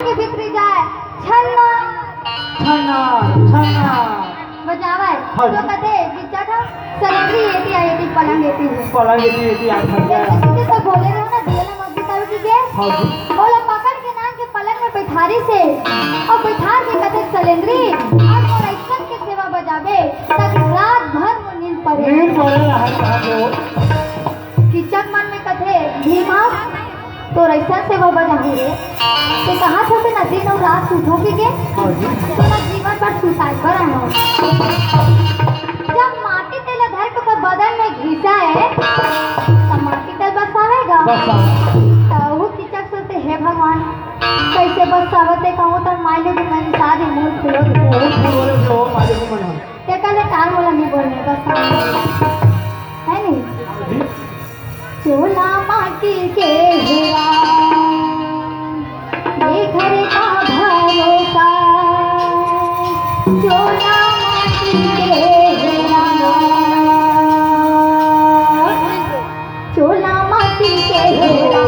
के भीतरी जाए छन्ना छन्ना छन्ना बजावे हाँ तो जी। कहते बिच्चा था सलेंद्री एती आई एती पलंग एती है पलंग ये आ थक गया। जैसे तो बोले रहो ना दिया मस्जिद आवे की के हाँ जी। बोला पकड़ के नाम के पलंग में बैठारी से और बैठा के कहते सलेंद्री आज और ऐसा के सेवा बजावे ताकि रात भर वो नींद पड़े नींद पड़े रहा तो किचक मन में कहते भीमा तो ऐसा सेवा बजावे रे ते कहा छोटे ना दिन और रात उठोगे के हाँ जी। तो ना जीवन पर सुताई कर आना जब माटी तेल धर के बदन में घिसा है तो माटी तेल बसावेगा बस तो वो किचक सोचते हे भगवान कैसे बसावते कहूँ तो माइले भी मैंने शादी मूल खुलो बहुत बोले जो मालिक को मना ते कहले टाल वाला नहीं बोलने बस है नहीं जी। चोला माटी के हेरा ये घर का भरोसा चोला माटी के हेरा चोला माटी के हेरा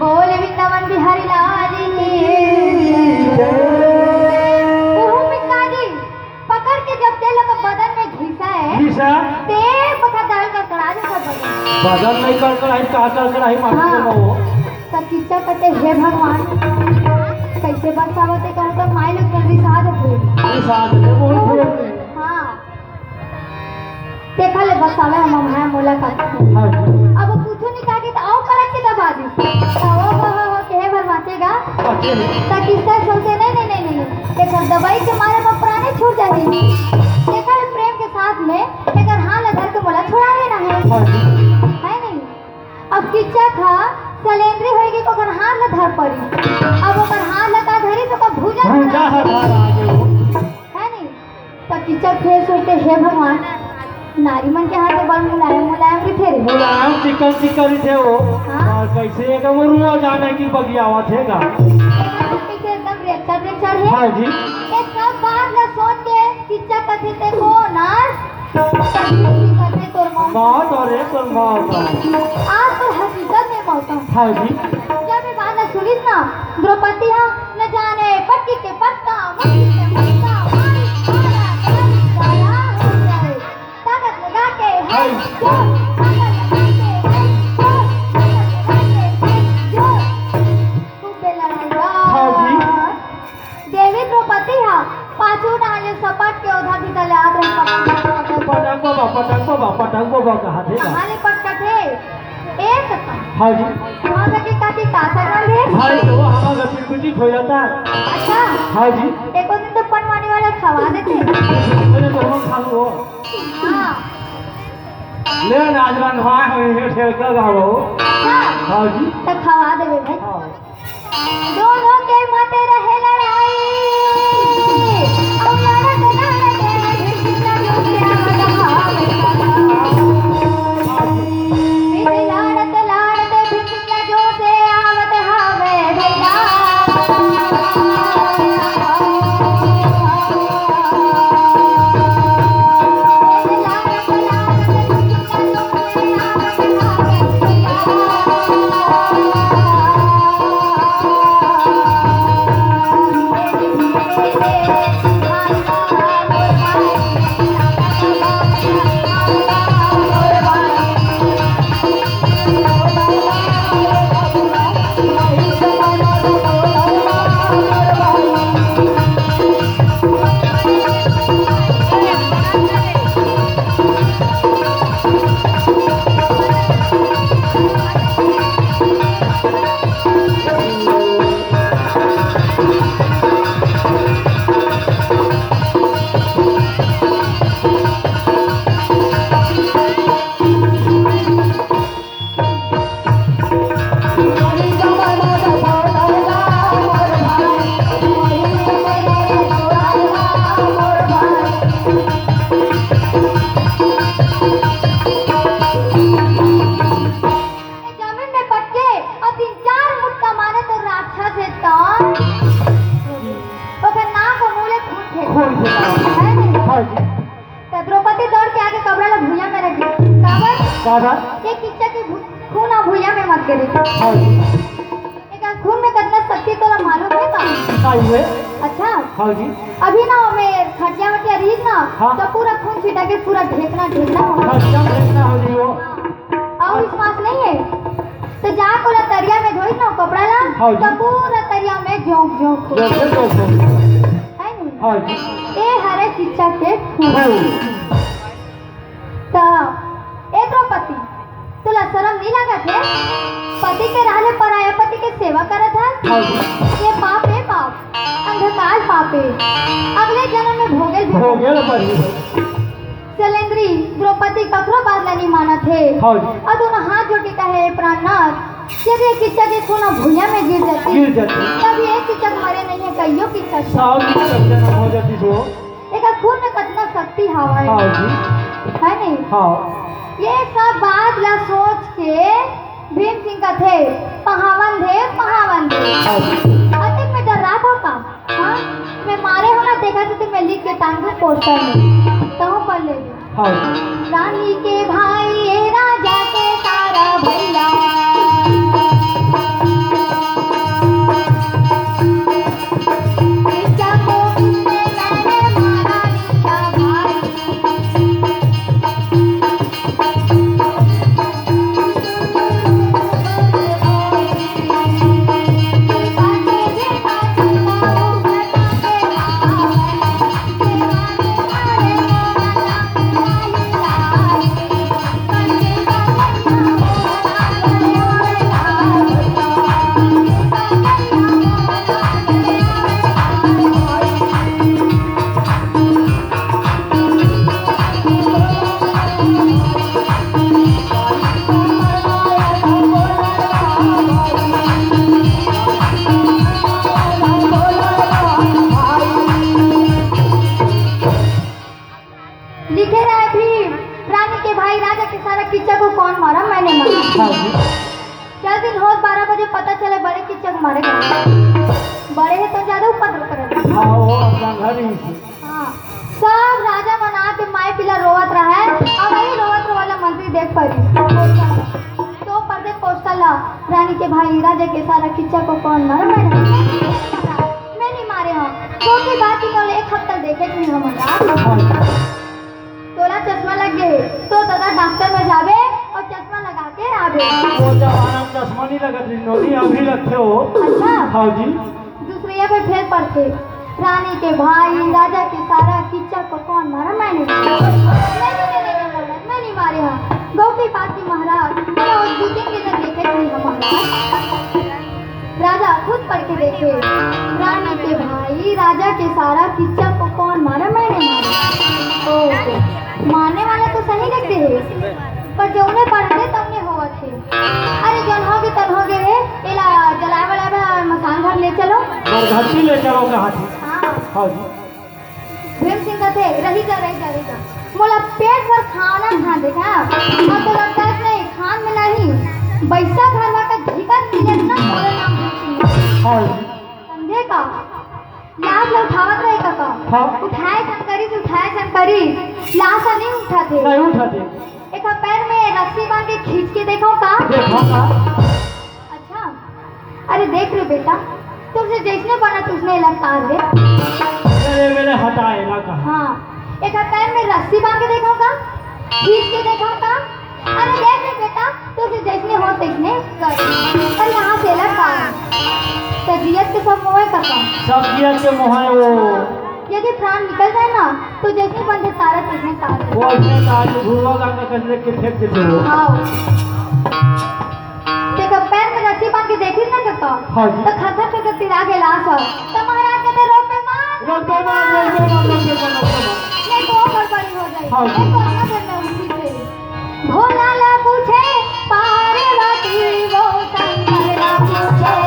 बोले वृंदावन बिहारी लाल की ओहो पिताजी पकड़ के जब तेल को बदन में घिसा है निशा तेल पका डाल कर करा दे सब बदन बदन नहीं कर कर आई का कर कर आई माटी हाँ। में वो तब किच्चा कहते हे भगवान कैसे बरसावते कहूँ तो माई लोग जल्दी साथ थे ये साथ में बहुत बोले हाँ देखा ले बरसावे हम हमारा मुलाकात हाँ जी। अब पूछो नहीं कहा कि तो आओ करक की दबा दी हो के भर बाँचेगा अच्छे हैं। ताकि इसका सोचे नहीं देखा दवाई के मारे में प्राणी छूट जाएगी देखा है प्रेम के साथ में एक हाँ लधर के बोला छोड़ा लेना हाँ जी। है नहीं अब किच्चा था सलेंद्री होएगी को अगर हाथ लधर पड़ी अब अगर हाथ लगा धरी तो का भूजा भूजा है बाहर आगे वो है नहीं तब किच्चा फिर सोचते हे भगवान नारी मन के हाथ में बड़ मुलायम भी थे रे मुलायम चिकन चिकन थे वो हाँ। और कैसे एक मरुआ जाने की बगियावा थेगा कैसे एकदम रेचर है हाँ जी। ये सब बात ना सोच के किच्चा कथे ते को नाच कथे तोर मौत मौत और एक और मौत आज पर हकीकत में मौत हाँ जी। जब ये बात ना सुनिस ना द्रौपदी हाँ न जाने पट्टी के पत्ता मुट्ठी के पत्ता मारी मारा गाया हो जाए ताकत लगा के है जो ताकत लगा के है जो ताकत लगा के है जो खूबे लड़ाइया हाँ जी। देवी द्रौपदी हाँ पाछू नाले सपाट के उधर भी तले आते हैं पटंग बाबा कहा थे कहाँ ले पटकटे एक था हाँ जी। वहाँ जाके काटी कासा कर ले हाँ तो वो हमारा पिटी खो जाता है अच्छा हाँ जी। एक दिन तो पनवानी वाले खवा देते मैंने तो हम खा लो हाँ ले आज रंधवाए हुए हैं ठेका गाओ अच्छा हाँ जी। तो खवा देवे भाई हाँ। दोनों के माते रहे लड़ाई और लड़त लड़त कितना लुटिया मदहावे फिर लड़त लड़त फिर कितना जो से आवत हावे भैया भाई बा मोर भाई मोर भाई जमीन में पटके और 3-4 मुक्का मारे तो राक्षस है तौन ओकर नाक और मुंह ले खून खून फेंक फेंका। है नहीं हाँ जी तो द्रौपदी दौड़ के आगे कपड़ा ला भुइया में रखी काबर दादा ये किच्चा के खून आ भुइया में मत करे हाँ जी एक खून में कितना शक्ति तोरा मालूम है का काय हुए अच्छा हाँ जी अभी ना हमें खटिया वटिया रही ना हाँ। तो पूरा खून छिटा के पूरा ढेकना ढेकना हो हाँ जब देखना हो जी वो और इस मास नहीं है तो जा को तरिया में धोई ना कपड़ा ला हाँ जी। तो पूरा तरिया में जोंक जोंक हो जो से जो है नहीं हाँ जी ए हरे किच्चा के खून हाँ तो ए द्रौपदी तुला शर्म नहीं लागत है पति के रहले पराया पति के सेवा करत है हाँ जी ये पाप है पाप अंधकार पाप है अगले जन्म में भोगल भी हो गया ना परी शैलेंद्री द्रौपदी ककरो बात नहीं मानत है हाँ जी और दोनों हाथ जोड़ के कहे प्राणनाथ यदि किच्चा के खून भुइया में गिर जाती गिर जाती तब ये किच्चा मरे नहीं है कहियो किच्चा साल की जन्म हो जाती सो एक खून में कितना शक्ति हवा हाँ है जी नहीं हाँ ये सब बात ला सोच के भीम सिंह का थे पहावन थे हाँ जी अतिक में डर रहा था का हाँ मैं मारे हो ना देखा तो मैं लिख के टांग दूं पोस्टर में तो हूँ पढ़ ले हाँ जी रानी के भाई ये राजा के तारा भैया किच्चा को किसने मैंने मारा लिया भाई लिखे रहे भीम रानी के भाई राजा के सारा किच्चा को कौन मारा मैंने मारा हाँ जी क्या दिन हो 12 बजे पता चले बड़े किच्चा को मारे बड़े है तो ज्यादा उपद्रव करे हाँ वो अपना घर ही थी हाँ सब राजा मना के माए पिला रोवत रहा है और वही रोवत वाला मंत्री देख पड़ी तो पर्दे पोस्टर ला रानी के भाई राजा के सारा किच्चा को कौन मारा मैंने मैं नहीं मारे हम तो की बात ही बोले एक हफ्ता देखे नहीं हमारा हाँ जी तोरा चश्मा लग गए तो दादा डॉक्टर में जावे और चश्मा लगा के आवे वो जमाना में चश्मा नहीं लगा थी नोनी अभी रखे हो अच्छा हाँ जी दूसरे पे फिर पड़ते रानी के भाई राजा के सारा किच्चा को कौन मारा मैंने मैं नहीं मारे हाँ गौ की बात की महाराज मैंने उस 2-3 दिन देखे थे हमारा राजा खुद पढ़ के देखे रानी के भाई राजा के सारा किच्चा को कौन मारा मैंने मारा ओ मारने वाला तो सही लगते हैं पर जो उन्हें पढ़ते तब हुआ थे अरे जन होगी तन हो गए एला जलाए वाला मकान घर ले चलो घंटी ले चलो कहाँ थी हाँ हाँ जी भीम सिंह का थे रही जा बोला पेट भर खाना खा देखा और तो लगता है नहीं खान में नहीं बैसा घरवा का झिकत मिले ना बोले नाम भीम सिंह हाँ जी समझे का लाश ला उठावत रहे का हाँ उठाए शंकरी लाशा नहीं उठाते नहीं उठाते एक पैर में रस्सी बांध के खींच के देखो का देखो का अच्छा अरे देख रहे बेटा तुमसे जैसने बना तुझने लतार रे मेरे मेरे हटाए ना कहा। हाँ, एक पैर में रस्सी बांध के देखा होगा, खींच के देखा होगा। अरे देख ले बेटा, तुझे जैसने हो तैसने कर। पर यहाँ से लगा तजियत के सब मोह खत्म। सब्जियत के मुहाए वो यदि प्राण निकल जाए ना तो जैसे बंधे तारा तैसने तार। वो अपने काज घुमा का कसले के फेंक देते हो। हाँ, देखो पैर में रस्सी बांध के देखी ना तो हाँ जी। तो खतर पे तिरा के लाश हो तो महाराज कहते रोक पे मार रोक दो ना, रोक दो ना, रोक दो ना, रोक दो ना। नहीं तो और बड़ी हो जाए। हाँ जी। नहीं तो अपना करना उसी से। भोला ला पूछे पार्वती, वो शंकर ला पूछे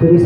तेरी